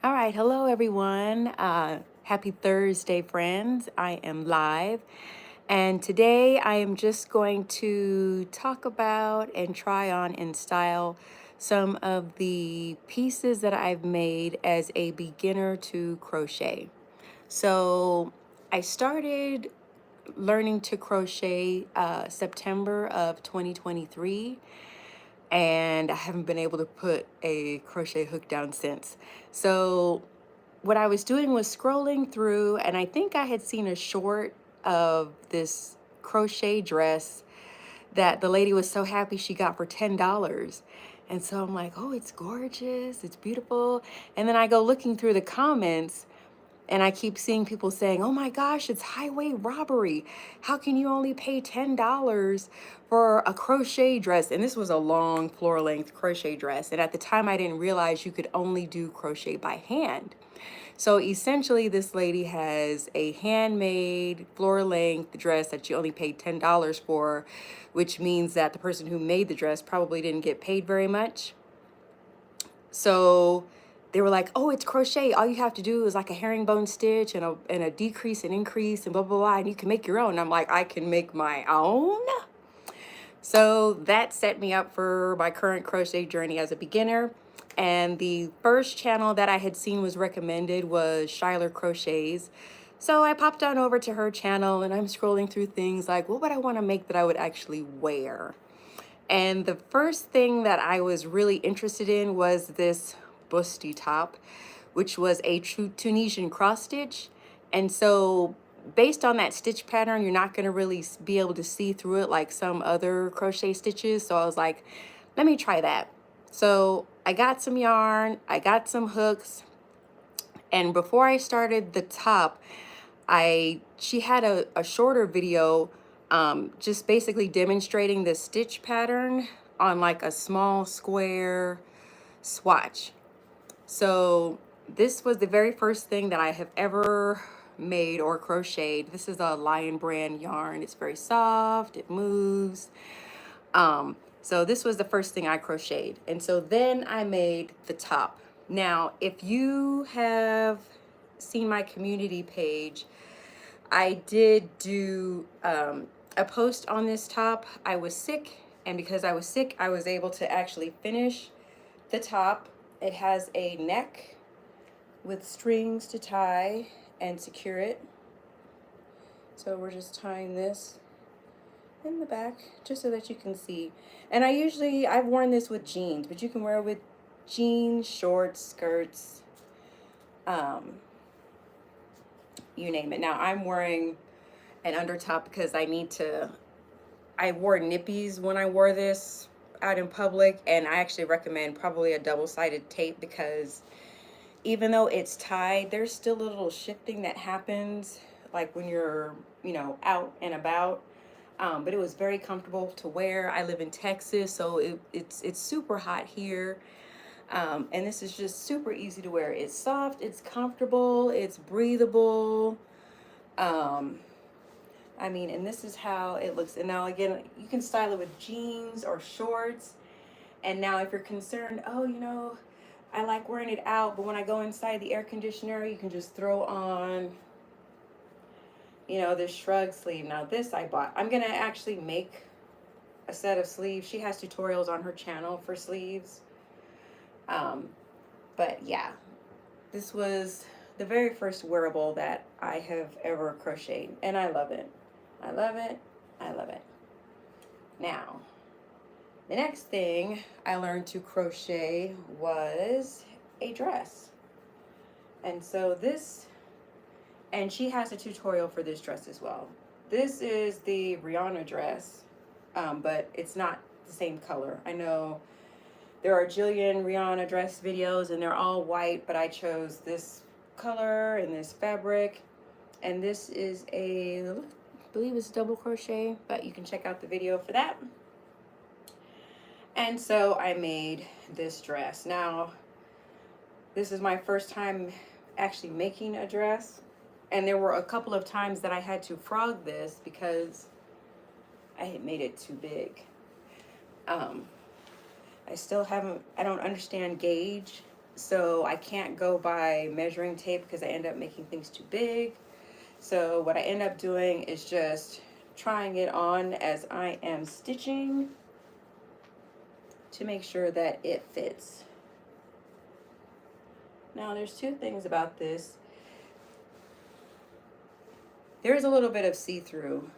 All right, hello everyone. Happy Thursday, friends. I am live, and today I am just going to talk about and try on and style some of the pieces that I've made as a beginner to crochet. So I started learning to crochet September of 2023, and I haven't been able to put a crochet hook down since. So what I was doing was scrolling through, and I think I had seen a short of this crochet dress that the lady was so happy she got for $10. And so I'm like, oh, it's gorgeous, it's beautiful. And then I go looking through the comments, and I keep seeing people saying, oh my gosh, it's highway robbery. How can you only pay $10 for a crochet dress? And this was a long floor length crochet dress. And at the time, I didn't realize you could only do crochet by hand. So essentially, this lady has a handmade floor length dress that she only paid $10 for, which means that the person who made the dress probably didn't get paid very much. So they were like, oh, it's crochet. All you have to do is like a herringbone stitch and a decrease and increase and blah, blah, blah. And you can make your own. And I'm like, I can make my own? So that set me up for my current crochet journey as a beginner. And the first channel that I had seen was recommended was Shyler Crochets. So I popped on over to her channel, and I'm scrolling through things like, what would I want to make that I would actually wear? And the first thing that I was really interested in was this busty top, which was a true Tunisian cross stitch. And so based on that stitch pattern, you're not going to really be able to see through it like some other crochet stitches. So I was like, let me try that. So I got some yarn, I got some hooks, and before I started the top, she had a shorter video just basically demonstrating the stitch pattern on like a small square swatch. So this was the very first thing that I have ever made or crocheted. This is a Lion brand yarn. It's very soft, it moves. So this was the first thing I crocheted. And so then I made the top. Now, if you have seen my community page, I did do a post on this top. I was sick, and because I was sick, I was able to actually finish the top. It has a neck with strings to tie and secure it. So we're just tying this in the back just so that you can see. And I've worn this with jeans, but you can wear it with jeans, shorts, skirts, you name it. Now I'm wearing an undertop because I wore nippies when I wore this out in public, and I actually recommend probably a double-sided tape because even though it's tied, there's still a little shifting that happens like when you're, out and about. But it was very comfortable to wear. I live in Texas, so it's super hot here. And this is just super easy to wear. It's soft, it's comfortable, it's breathable. And this is how it looks. And now again, you can style it with jeans or shorts. And now if you're concerned, oh, I like wearing it out, but when I go inside the air conditioner, you can just throw on, this shrug sleeve. Now this I bought. I'm gonna actually make a set of sleeves. She has tutorials on her channel for sleeves. But yeah, this was the very first wearable that I have ever crocheted, and I love it. I love it. I love it. Now, the next thing I learned to crochet was a dress. And so and she has a tutorial for this dress as well. This is the Rihanna dress, but it's not the same color. I know there are a jillion Rihanna dress videos and they're all white, but I chose this color and this fabric. And this is I believe it's double crochet, but you can check out the video for that. And so I made this dress. Now, this is my first time actually making a dress. And there were a couple of times that I had to frog this because I had made it too big. I don't understand gauge. So I can't go by measuring tape because I end up making things too big. So what I end up doing is just trying it on as I am stitching to make sure that it fits. Now there's two things about this. There's a little bit of see-through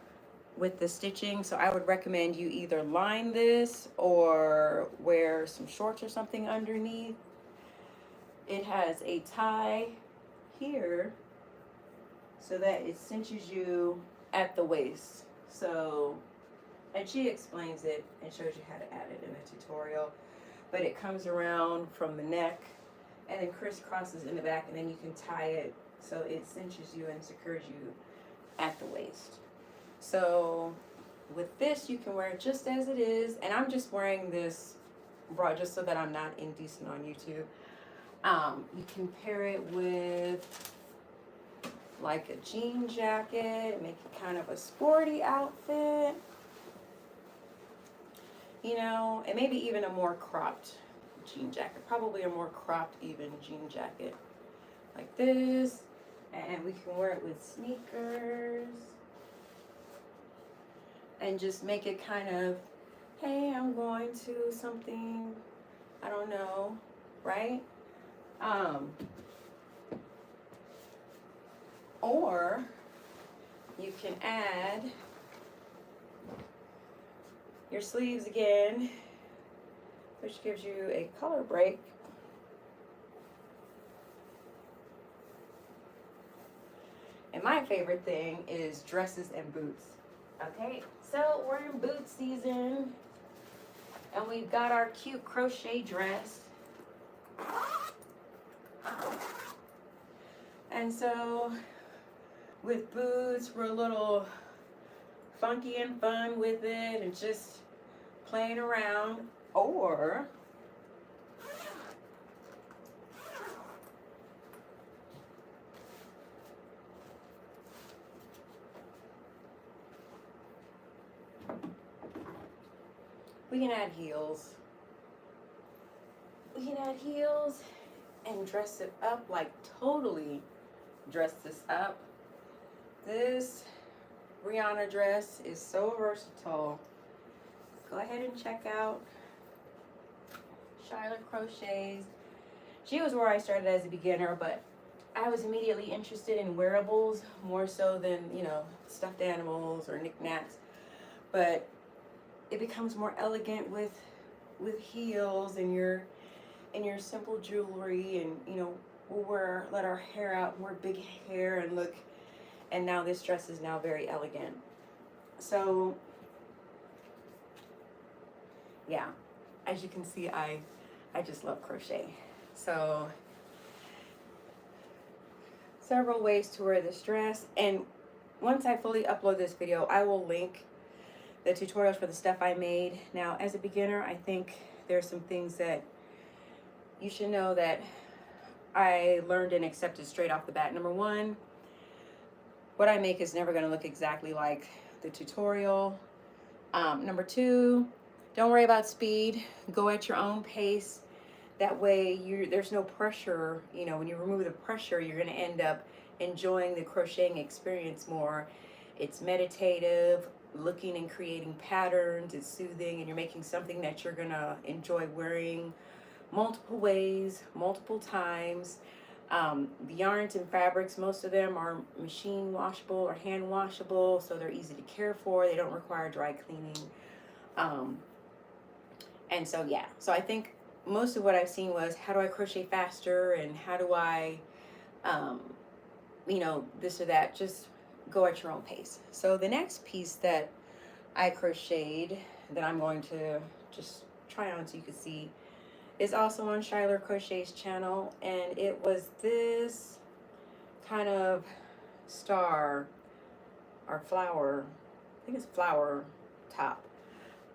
with the stitching, so I would recommend you either line this or wear some shorts or something underneath. It has a tie here so that it cinches you at the waist. So, and she explains it and shows you how to add it in a tutorial, but it comes around from the neck and then crisscrosses in the back, and then you can tie it so it cinches you and secures you at the waist. So with this, you can wear it just as it is, and I'm just wearing this bra just so that I'm not indecent on YouTube. You can pair it with like a jean jacket, make it kind of a sporty outfit, you know, and maybe even a more cropped jean jacket, probably a more cropped even jean jacket like this. And we can wear it with sneakers and just make it kind of, hey, I'm going to something, I don't know, right? Or you can add your sleeves again, which gives you a color break. And my favorite thing is dresses and boots. Okay, so we're in boot season, and we've got our cute crochet dress. And so with boots, we're a little funky and fun with it and just playing around. Or we can add heels. We can add heels and dress it up, like totally dress this up. This Rihanna dress is so versatile. Go ahead and check out Shyla Crochets. She was where I started as a beginner, but I was immediately interested in wearables more so than, you know, stuffed animals or knickknacks. But it becomes more elegant with heels and your simple jewelry, and you know, we'll let our hair out, wear big hair and look, and now this dress is now very elegant. So yeah, as you can see, I just love crochet. So several ways to wear this dress, and once I fully upload this video, I will link the tutorials for the stuff I made. Now, as a beginner, I think there's some things that you should know that I learned and accepted straight off the bat. Number one, what I make is never going to look exactly like the tutorial. Number two, don't worry about speed. Go at your own pace. That way there's no pressure. You know, when you remove the pressure, you're going to end up enjoying the crocheting experience more. It's meditative, looking and creating patterns. It's soothing, and you're making something that you're going to enjoy wearing multiple ways, multiple times. The yarns and fabrics, most of them are machine washable or hand washable, so they're easy to care for. They don't require dry cleaning. And so yeah, so I think most of what I've seen was how do I crochet faster, and how do I you know, this or that. Just go at your own pace. So the next piece that I crocheted that I'm going to just try on so you can see is also on Shyla Crochet's channel, and it was this kind of star or flower, I think it's flower top.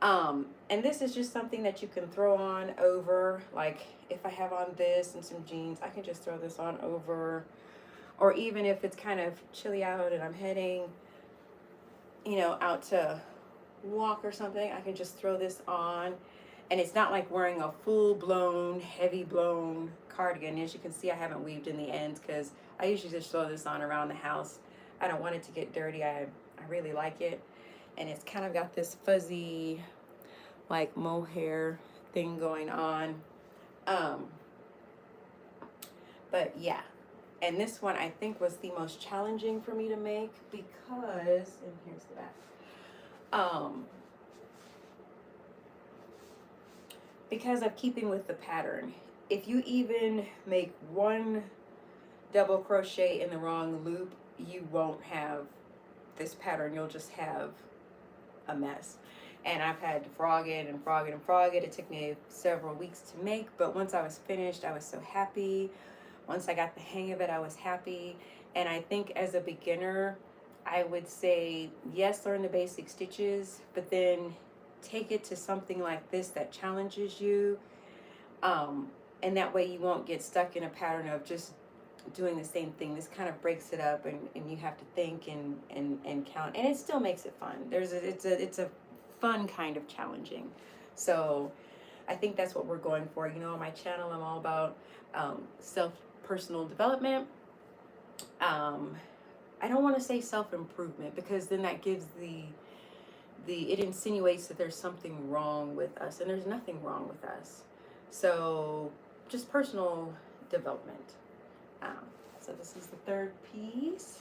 And this is just something that you can throw on over, like if I have on this and some jeans, I can just throw this on over, or even if it's kind of chilly out and I'm heading, you know, out to walk or something, I can just throw this on And it's not like wearing a full-blown, heavy-blown cardigan. As you can see, I haven't weaved in the ends because I usually just throw this on around the house. I don't want it to get dirty. I really like it. And it's kind of got this fuzzy, like mohair thing going on. But yeah. And this one I think was the most challenging for me to make because, and here's the back. Because of keeping with the pattern. If you even make one double crochet in the wrong loop, you won't have this pattern. You'll just have a mess. And I've had to frog it and frog it and frog it. It took me several weeks to make, but once I was finished, I was so happy. Once I got the hang of it, I was happy. And I think as a beginner, I would say, yes, learn the basic stitches, but then take it to something like this that challenges you. And that way you won't get stuck in a pattern of just doing the same thing. This kind of breaks it up, and you have to think and count, and it still makes it fun. It's a fun kind of challenging. So I think that's what we're going for. You know, on my channel, I'm all about personal development. I don't want to say self-improvement because then that gives it insinuates that there's something wrong with us, and there's nothing wrong with us. So just personal development. So this is the third piece.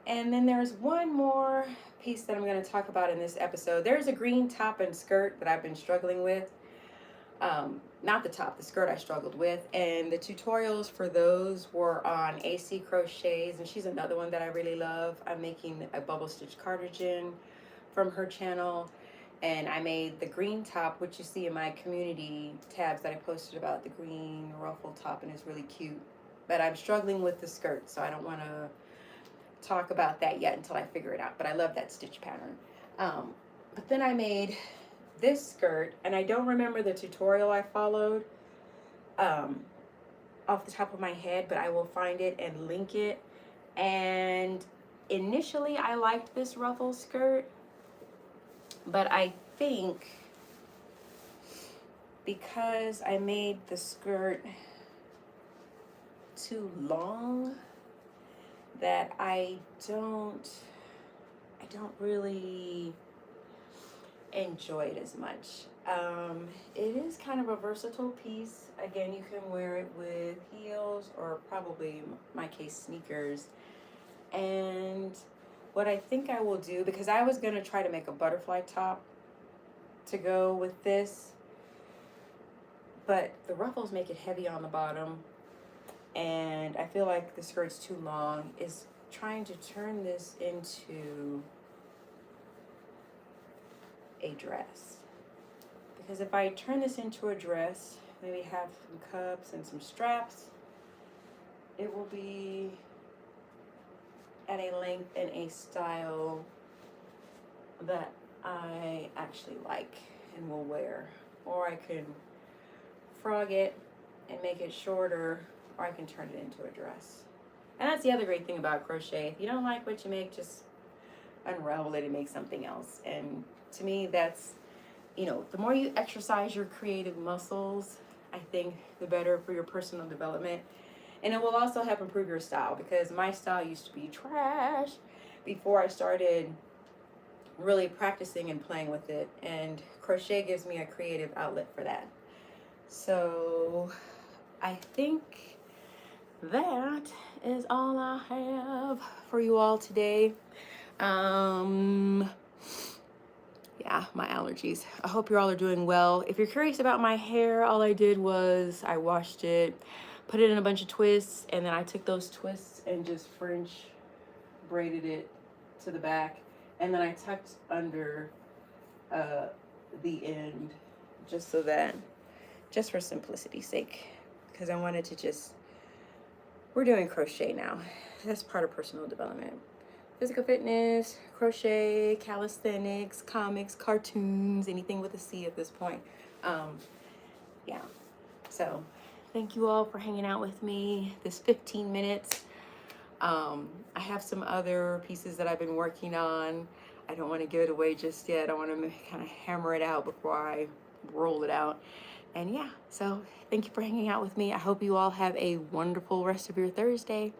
And then there's one more piece that I'm going to talk about in this episode. There's a green top and skirt that I've been struggling with. Not the top, the skirt I struggled with. And the tutorials for those were on AC Crochets, and she's another one that I really love. I'm making a bubble stitch cardigan from her channel. And I made the green top, which you see in my community tabs that I posted about the green ruffle top, and it's really cute. But I'm struggling with the skirt, so I don't want to talk about that yet until I figure it out. But I love that stitch pattern. But then I made this skirt, and I don't remember the tutorial I followed off the top of my head, but I will find it and link it. And initially I liked this ruffle skirt, but I think because I made the skirt too long that I don't really enjoy it as much. It is kind of a versatile piece. Again, you can wear it with heels or probably, in my case, sneakers. And what I think I will do, because I was going to try to make a butterfly top to go with this, but the ruffles make it heavy on the bottom, and I feel like the skirt's too long, is trying to turn this into a dress. Because if I turn this into a dress, maybe have some cups and some straps, it will be at a length and a style that I actually like and will wear. Or I could frog it and make it shorter, or I can turn it into a dress. And that's the other great thing about crochet. If you don't like what you make, just unravel it and make something else. And to me, that's, you know, the more you exercise your creative muscles, I think the better for your personal development. And it will also help improve your style, because my style used to be trash before I started really practicing and playing with it. And crochet gives me a creative outlet for that. So I think that is all I have for you all today. Yeah, my allergies. I hope you all are doing well. If you're curious about my hair, all I did was I washed it, put it in a bunch of twists, and then I took those twists and just French braided it to the back, and then I tucked under the end, just so that, just for simplicity's sake, because I wanted to just, we're doing crochet now. That's part of personal development. Physical fitness, crochet, calisthenics, comics, cartoons, anything with a C at this point. Yeah, so thank you all for hanging out with me this 15 minutes. I have some other pieces that I've been working on. I don't want to give it away just yet. I want to kind of hammer it out before I roll it out. And yeah, so thank you for hanging out with me. I hope you all have a wonderful rest of your Thursday.